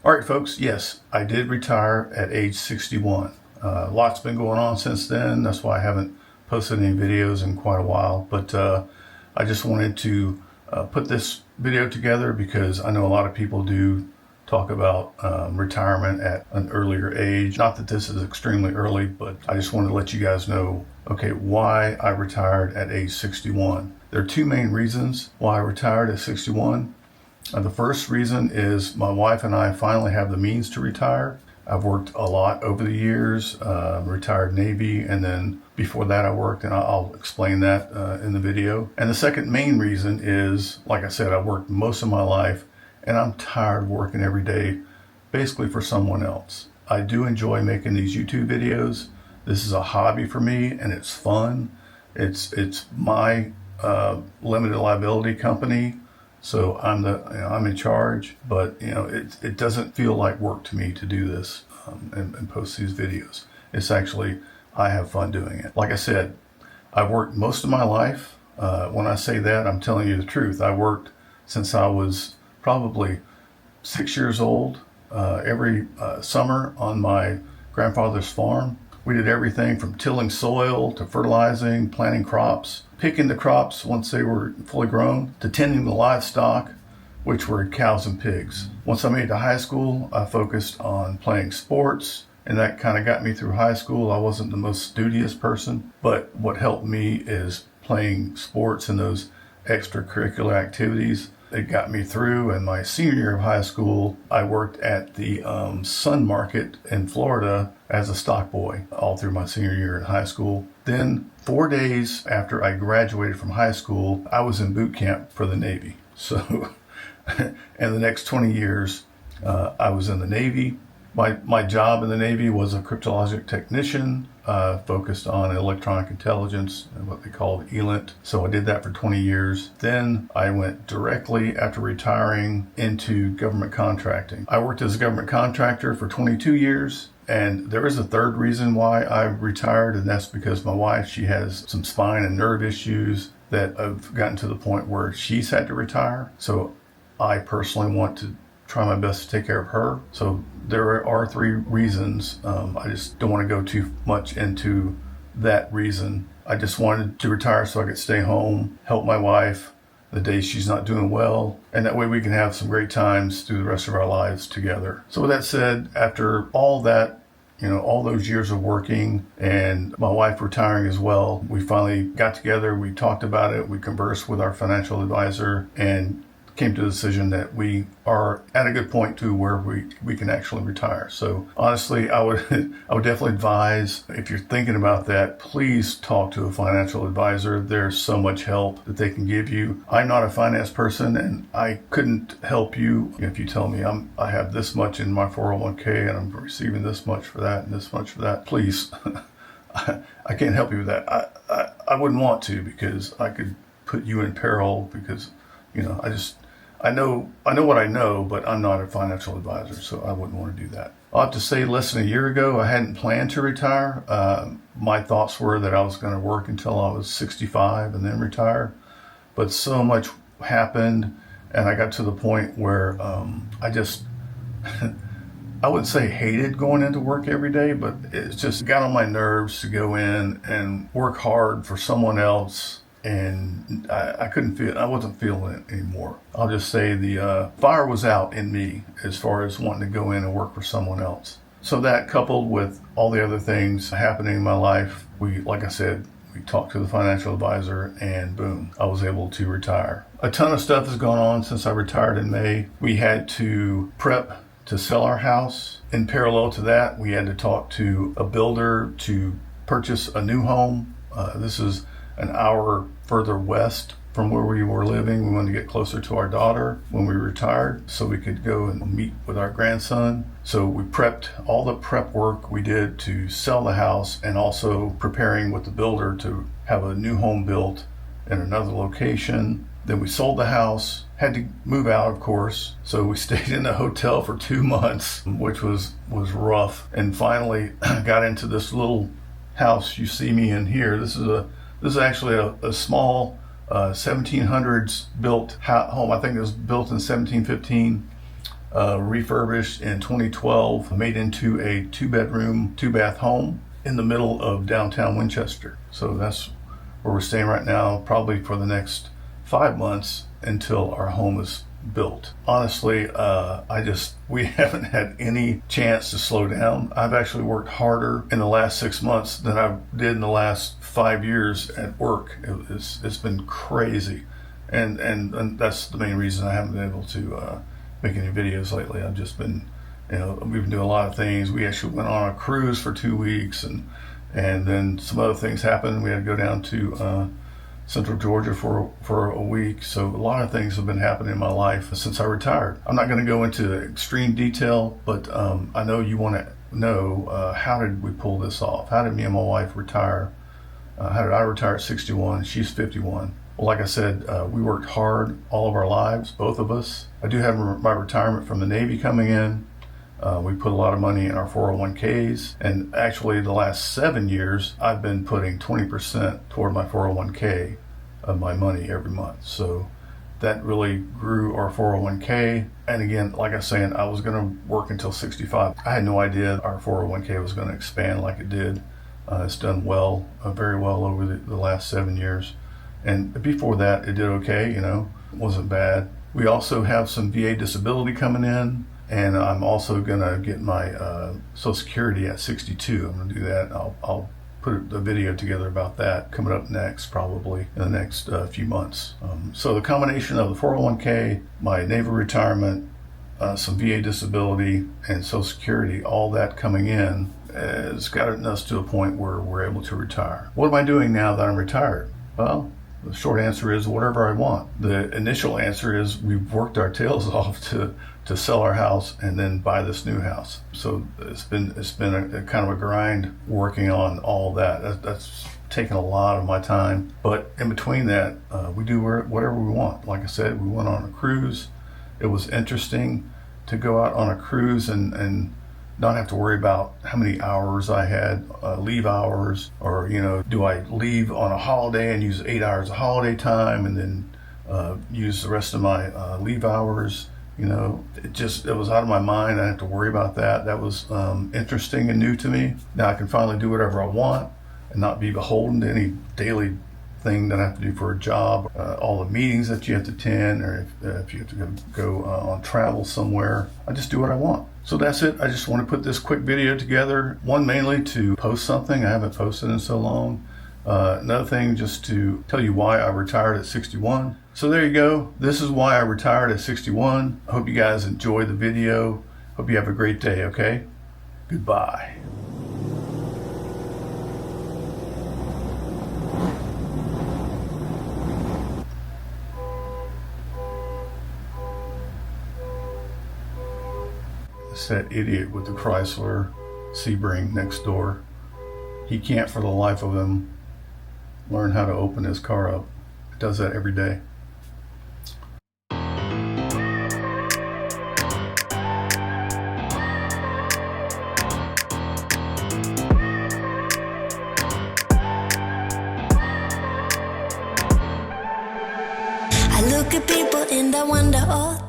All right, folks, yes, I did retire at age 61. Lots been going on since then. That's why I haven't posted any videos in quite a while. But I just wanted to put this video together because I know a lot of people do talk about retirement at an earlier age. Not that this is extremely early, but I just wanted to let you guys know, okay, why I retired at age 61. There are two main reasons why I retired at 61. The first reason is my wife and I finally have the means to retire. I've worked a lot over the years, retired Navy, and then before that I worked, and I'll explain that in the video. And the second main reason is, like I said, I worked most of my life, and I'm tired of working every day, basically for someone else. I do enjoy making these YouTube videos. This is a hobby for me, and it's fun. It's my limited liability company. So I'm in charge, but it doesn't feel like work to me to do this and post these videos. It's actually, I have fun doing it. Like I said, I've worked most of my life. When I say that, I'm telling you the truth. I worked since I was probably 6 years old, every summer on my grandfather's farm. We did everything from tilling soil to fertilizing, planting crops, picking the crops once they were fully grown, to tending the livestock, which were cows and pigs. Once I made it to high school, I focused on playing sports, and that kind of got me through high school. I wasn't the most studious person, but what helped me is playing sports and those extracurricular activities. It got me through. And my senior year of high school, I worked at the Sun Market in Florida as a stock boy all through my senior year in high school. Then 4 days after I graduated from high school, I was in boot camp for the Navy. So, and the next 20 years, I was in the Navy. My job in the Navy was a cryptologic technician, focused on electronic intelligence and what they call ELINT. So I did that for 20 years. Then I went directly after retiring into government contracting. I worked as a government contractor for 22 years. And there is a third reason why I retired, and that's because my wife, she has some spine and nerve issues that have gotten to the point where she's had to retire. So I personally want to try my best to take care of her. So there are three reasons. I just don't want to go too much into that reason. I just wanted to retire so I could stay home, help my wife the days she's not doing well, and that way we can have some great times through the rest of our lives together. So with that said, after all that, all those years of working and my wife retiring as well, we finally got together, we talked about it, we conversed with our financial advisor, and came to the decision that we are at a good point to where we can actually retire. So honestly, I would definitely advise, if you're thinking about that, please talk to a financial advisor. There's so much help that they can give you. I'm not a finance person, and I couldn't help you if you tell me I have this much in my 401k and I'm receiving this much for that and this much for that. Please, I can't help you with that. I wouldn't want to, because I could put you in peril, because I know what I know, but I'm not a financial advisor, so I wouldn't want to do that. I'll have to say, less than a year ago, I hadn't planned to retire. My thoughts were that I was going to work until I was 65 and then retire. But so much happened, and I got to the point where I just, I wouldn't say hated going into work every day, but it just got on my nerves to go in and work hard for someone else. And I wasn't feeling it anymore. I'll just say the fire was out in me as far as wanting to go in and work for someone else. So that, coupled with all the other things happening in my life, like I said, we talked to the financial advisor, and boom, I was able to retire. A ton of stuff has gone on since I retired in May. We had to prep to sell our house. In parallel to that, we had to talk to a builder to purchase a new home. This is an hour further west from where we were living. We wanted to get closer to our daughter when we retired so we could go and meet with our grandson. So we prepped all the prep work we did to sell the house, and also preparing with the builder to have a new home built in another location. Then we sold the house, had to move out, of course. So we stayed in a hotel for 2 months, which was rough. And finally got into this little house you see me in here. This is actually a small 1700s built home. I think it was built in 1715. refurbished in 2012, made into a 2-bedroom, 2-bath home in the middle of downtown Winchester. So that's where we're staying right now, probably for the next 5 months until our home is built. Honestly, we haven't had any chance to slow down. I've actually worked harder in the last 6 months than I did in the last 5 years at work. It's been crazy, and that's the main reason I haven't been able to make any videos lately. I've just been, we've been doing a lot of things. We actually went on a cruise for 2 weeks, and then some other things happened. We had to go down to Central Georgia for a week. So a lot of things have been happening in my life since I retired. I'm not going to go into extreme detail, but I know you want to know how did we pull this off? How did me and my wife retire? How did I retire at 61? She's 51. Well, like I said, we worked hard all of our lives, both of us. I do have my retirement from the Navy coming in. We put a lot of money in our 401ks, and actually the last 7 years I've been putting 20% toward my 401k of my money every month. So that really grew our 401k. And again, like I was saying, I was going to work until 65. I had no idea our 401k was going to expand like it did. It's done well, very well over the last 7 years. And before that, it did okay, it wasn't bad. We also have some VA disability coming in. And I'm also going to get my Social Security at 62. I'm going to do that. I'll put a video together about that coming up next, probably in the next few months. So the combination of the 401k, my Navy retirement, some VA disability, and Social Security, all that coming in, has gotten us to a point where we're able to retire. What am I doing now that I'm retired? Well, the short answer is whatever I want. The initial answer is we've worked our tails off to sell our house and then buy this new house. So it's been a kind of a grind working on all that. That's taken a lot of my time. But in between that, we do whatever we want. Like I said, we went on a cruise. It was interesting to go out on a cruise and not have to worry about how many hours I had, leave hours, or, do I leave on a holiday and use 8 hours of holiday time and then use the rest of my leave hours. It was out of my mind. I didn't have to worry about that. That was interesting and new to me. Now I can finally do whatever I want and not be beholden to any daily thing that I have to do for a job, all the meetings that you have to attend, or if you have to go on travel somewhere. I just do what I want. So that's it. I just want to put this quick video together. One, mainly to post something. I haven't posted in so long. Another thing, just to tell you why I retired at 61. So there you go. This is why I retired at 61. I hope you guys enjoyed the video. Hope you have a great day, okay? Goodbye. It's that idiot with the Chrysler Sebring next door. He can't for the life of him learn how to open his car up. He does that every day. I look at people and I wonder all